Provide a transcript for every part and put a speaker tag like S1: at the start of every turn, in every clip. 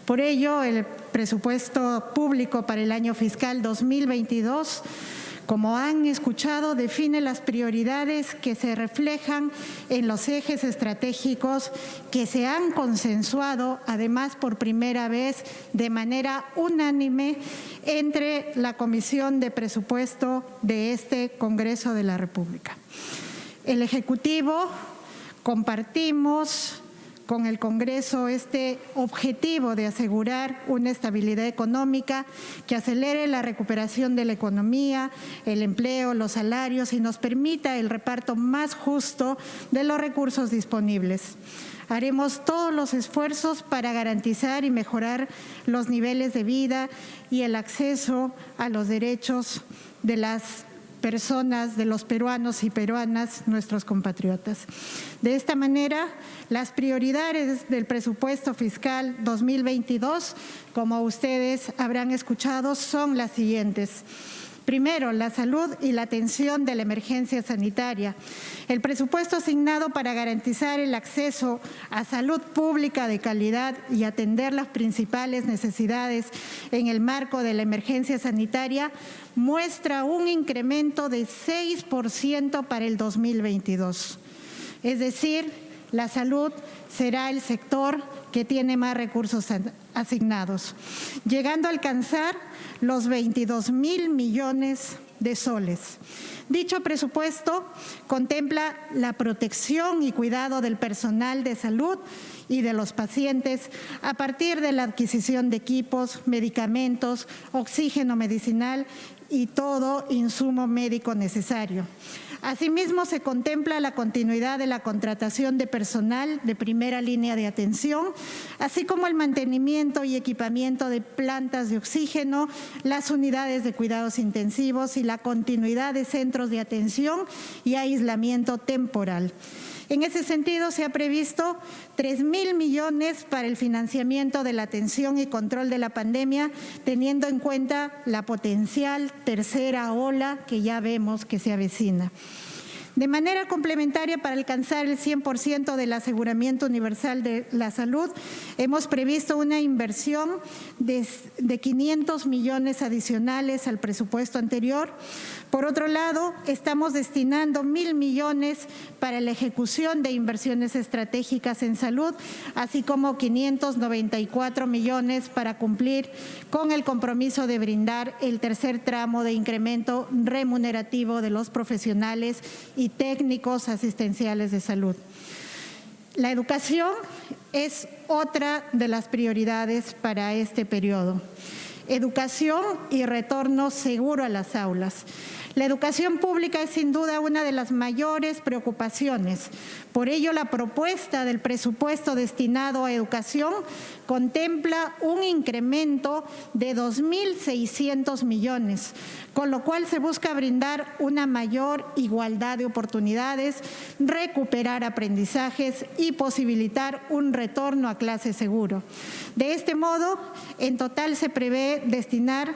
S1: Por ello, el presupuesto público para el año fiscal 2022, como han escuchado, define las prioridades que se reflejan en los ejes estratégicos que se han consensuado, además por primera vez de manera unánime entre la Comisión de Presupuesto de este Congreso de la República. El Ejecutivo compartimos con el Congreso este objetivo de asegurar una estabilidad económica que acelere la recuperación de la economía, el empleo, los salarios y nos permita el reparto más justo de los recursos disponibles. Haremos todos los esfuerzos para garantizar y mejorar los niveles de vida y el acceso a los derechos de las personas, de los peruanos y peruanas, nuestros compatriotas. De esta manera, las prioridades del presupuesto fiscal 2022, como ustedes habrán escuchado, son las siguientes. Primero, la salud y la atención de la emergencia sanitaria. El presupuesto asignado para garantizar el acceso a salud pública de calidad y atender las principales necesidades en el marco de la emergencia sanitaria muestra un incremento de 6% para el 2022. Es decir, la salud será el sector que tiene más recursos asignados, llegando a alcanzar los 22.000 millones de soles. Dicho presupuesto contempla la protección y cuidado del personal de salud y de los pacientes a partir de la adquisición de equipos, medicamentos, oxígeno medicinal y todo insumo médico necesario. Asimismo, se contempla la continuidad de la contratación de personal de primera línea de atención, así como el mantenimiento y equipamiento de plantas de oxígeno, las unidades de cuidados intensivos y la continuidad de centros de atención y aislamiento temporal. En ese sentido, se ha previsto 3.000 millones para el financiamiento de la atención y control de la pandemia, teniendo en cuenta la potencial tercera ola que ya vemos que se avecina. De manera complementaria, para alcanzar el 100% del aseguramiento universal de la salud, hemos previsto una inversión de 500 millones adicionales al presupuesto anterior. Por otro lado, estamos destinando 1.000 millones para la ejecución de inversiones estratégicas en salud, así como 594 millones para cumplir con el compromiso de brindar el tercer tramo de incremento remunerativo de los profesionales y técnicos asistenciales de salud. La educación es otra de las prioridades para este periodo. Educación y retorno seguro a las aulas. La educación pública es sin duda una de las mayores preocupaciones. Por ello, la propuesta del presupuesto destinado a educación contempla un incremento de 2.600 millones, con lo cual se busca brindar una mayor igualdad de oportunidades, recuperar aprendizajes y posibilitar un retorno a clase seguro. De este modo, en total se prevé destinar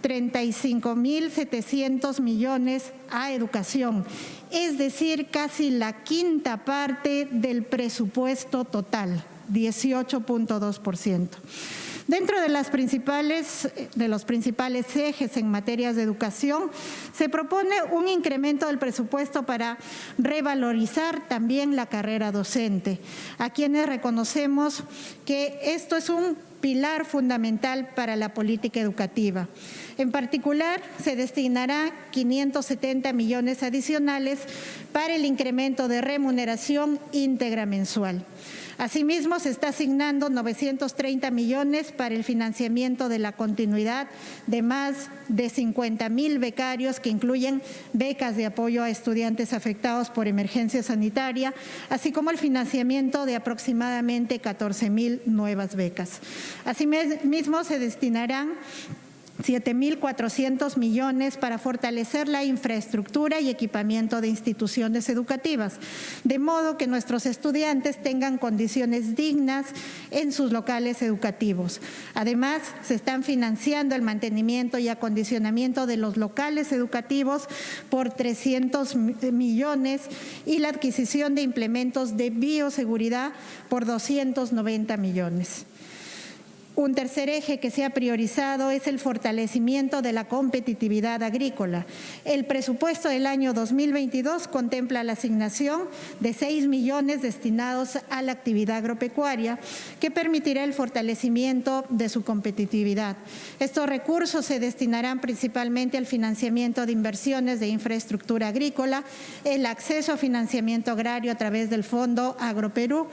S1: 35.700 millones a educación, es decir, casi la quinta parte del presupuesto total, 18.2%. Dentro de los principales ejes en materias de educación, se propone un incremento del presupuesto para revalorizar también la carrera docente, a quienes reconocemos que esto es un pilar fundamental para la política educativa. En particular, se destinará 570 millones adicionales para el incremento de remuneración íntegra mensual. Asimismo, se está asignando 930 millones para el financiamiento de la continuidad de más de 50.000 becarios que incluyen becas de apoyo a estudiantes afectados por emergencia sanitaria, así como el financiamiento de aproximadamente 14.000 nuevas becas. Asimismo, se destinarán 7.400 millones para fortalecer la infraestructura y equipamiento de instituciones educativas, de modo que nuestros estudiantes tengan condiciones dignas en sus locales educativos. Además, se están financiando el mantenimiento y acondicionamiento de los locales educativos por 300 millones y la adquisición de implementos de bioseguridad por 290 millones. Un tercer eje que se ha priorizado es el fortalecimiento de la competitividad agrícola. El presupuesto del año 2022 contempla la asignación de 6 millones destinados a la actividad agropecuaria, que permitirá el fortalecimiento de su competitividad. Estos recursos se destinarán principalmente al financiamiento de inversiones de infraestructura agrícola, el acceso a financiamiento agrario a través del Fondo Agroperú,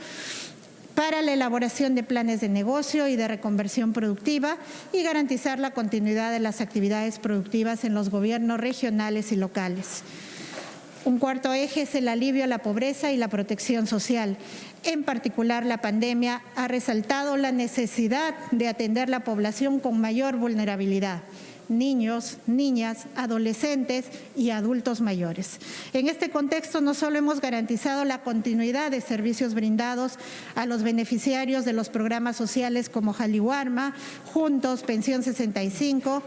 S1: para la elaboración de planes de negocio y de reconversión productiva y garantizar la continuidad de las actividades productivas en los gobiernos regionales y locales. Un cuarto eje es el alivio a la pobreza y la protección social. En particular, la pandemia ha resaltado la necesidad de atender la población con mayor vulnerabilidad: niños, niñas, adolescentes y adultos mayores. En este contexto, no solo hemos garantizado la continuidad de servicios brindados a los beneficiarios de los programas sociales como Jaliwarma, Juntos, Pensión 65,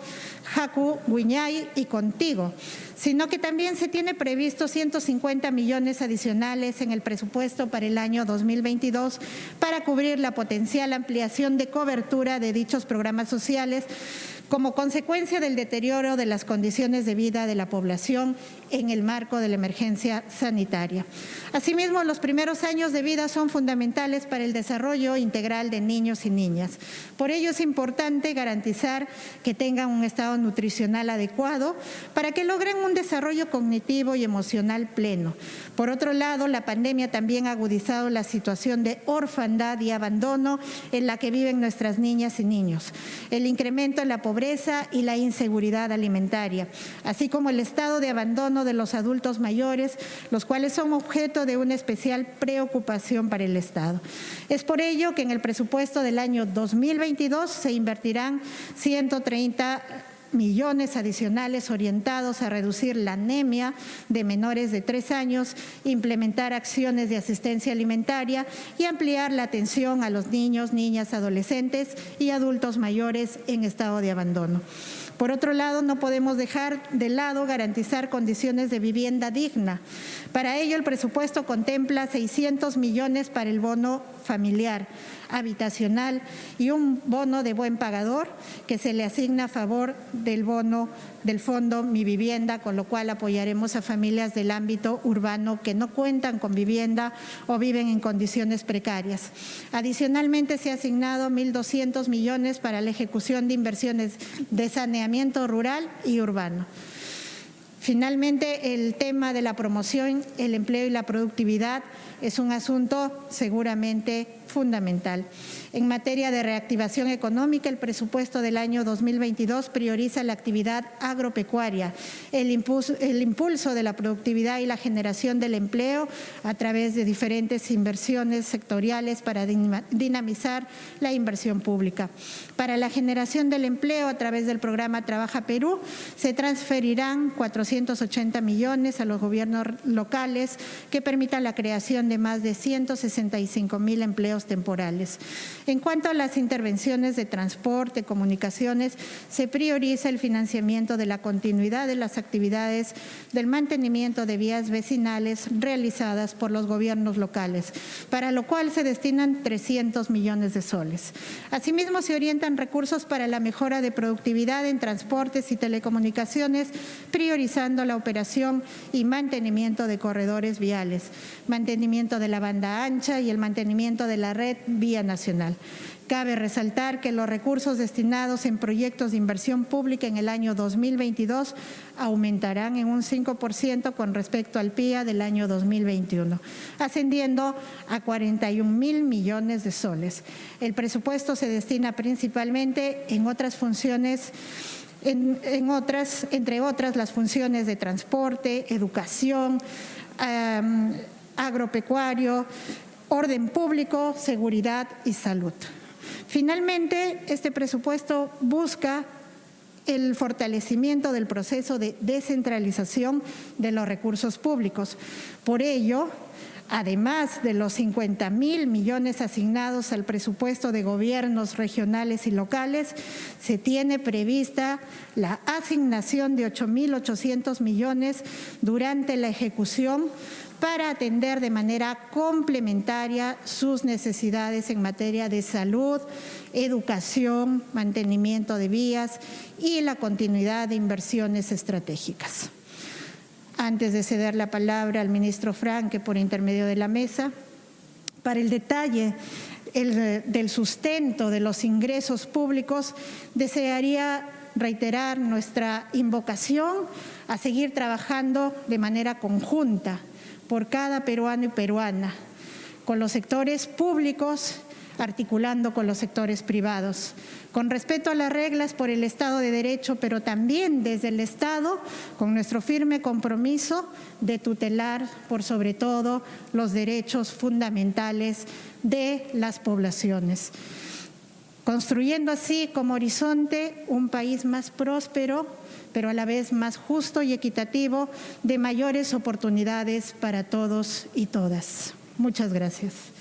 S1: Jacu, Guiñay y Contigo, sino que también se tiene previsto 150 millones adicionales en el presupuesto para el año 2022 para cubrir la potencial ampliación de cobertura de dichos programas sociales como consecuencia del deterioro de las condiciones de vida de la población en el marco de la emergencia sanitaria. Asimismo, los primeros años de vida son fundamentales para el desarrollo integral de niños y niñas. Por ello es importante garantizar que tengan un estado nutricional adecuado para que logren un desarrollo cognitivo y emocional pleno. Por otro lado, la pandemia también ha agudizado la situación de orfandad y abandono en la que viven nuestras niñas y niños. El incremento en la pobreza y la inseguridad alimentaria, así como el estado de abandono de los adultos mayores, los cuales son objeto de una especial preocupación para el Estado. Es por ello que en el presupuesto del año 2022 se invertirán 130 millones adicionales orientados a reducir la anemia de menores de 3 años, implementar acciones de asistencia alimentaria y ampliar la atención a los niños, niñas, adolescentes y adultos mayores en estado de abandono. Por otro lado, no podemos dejar de lado garantizar condiciones de vivienda digna. Para ello, el presupuesto contempla 600 millones para el bono familiar, habitacional y un bono de buen pagador que se le asigna a favor del bono del Fondo Mi Vivienda, con lo cual apoyaremos a familias del ámbito urbano que no cuentan con vivienda o viven en condiciones precarias. Adicionalmente, se ha asignado 1.200 millones para la ejecución de inversiones de saneamiento rural y urbano. Finalmente, el tema de la promoción, el empleo y la productividad es un asunto seguramente fundamental. En materia de reactivación económica, el presupuesto del año 2022 prioriza la actividad agropecuaria, el impulso de la productividad y la generación del empleo a través de diferentes inversiones sectoriales para dinamizar la inversión pública. Para la generación del empleo a través del programa Trabaja Perú, se transferirán 480 millones a los gobiernos locales que permitan la creación de más de 165,000 empleos temporales. En cuanto a las intervenciones de transporte, comunicaciones, se prioriza el financiamiento de la continuidad de las actividades del mantenimiento de vías vecinales realizadas por los gobiernos locales, para lo cual se destinan 300 millones de soles. Asimismo, se orientan recursos para la mejora de productividad en transportes y telecomunicaciones, priorizando la operación y mantenimiento de corredores viales, mantenimiento de la banda ancha y el mantenimiento de la red vía nacional. Cabe resaltar que los recursos destinados en proyectos de inversión pública en el año 2022 aumentarán en un 5% con respecto al PIA del año 2021, ascendiendo a 41,000 millones de soles. El presupuesto se destina principalmente en otras funciones, entre otras las funciones de transporte, educación, agropecuario, orden público, seguridad y salud. Finalmente, este presupuesto busca el fortalecimiento del proceso de descentralización de los recursos públicos. Por ello, además de los 50,000 millones asignados al presupuesto de gobiernos regionales y locales, se tiene prevista la asignación de 8,800 millones durante la ejecución para atender de manera complementaria sus necesidades en materia de salud, educación, mantenimiento de vías y la continuidad de inversiones estratégicas. Antes de ceder la palabra al ministro Franque por intermedio de la mesa, para el detalle del sustento de los ingresos públicos, desearía reiterar nuestra invocación a seguir trabajando de manera conjunta por cada peruano y peruana, con los sectores públicos, articulando con los sectores privados, con respeto a las reglas por el Estado de Derecho, pero también desde el Estado, con nuestro firme compromiso de tutelar, por sobre todo, los derechos fundamentales de las poblaciones, construyendo así como horizonte un país más próspero, pero a la vez más justo y equitativo, de mayores oportunidades para todos y todas. Muchas gracias.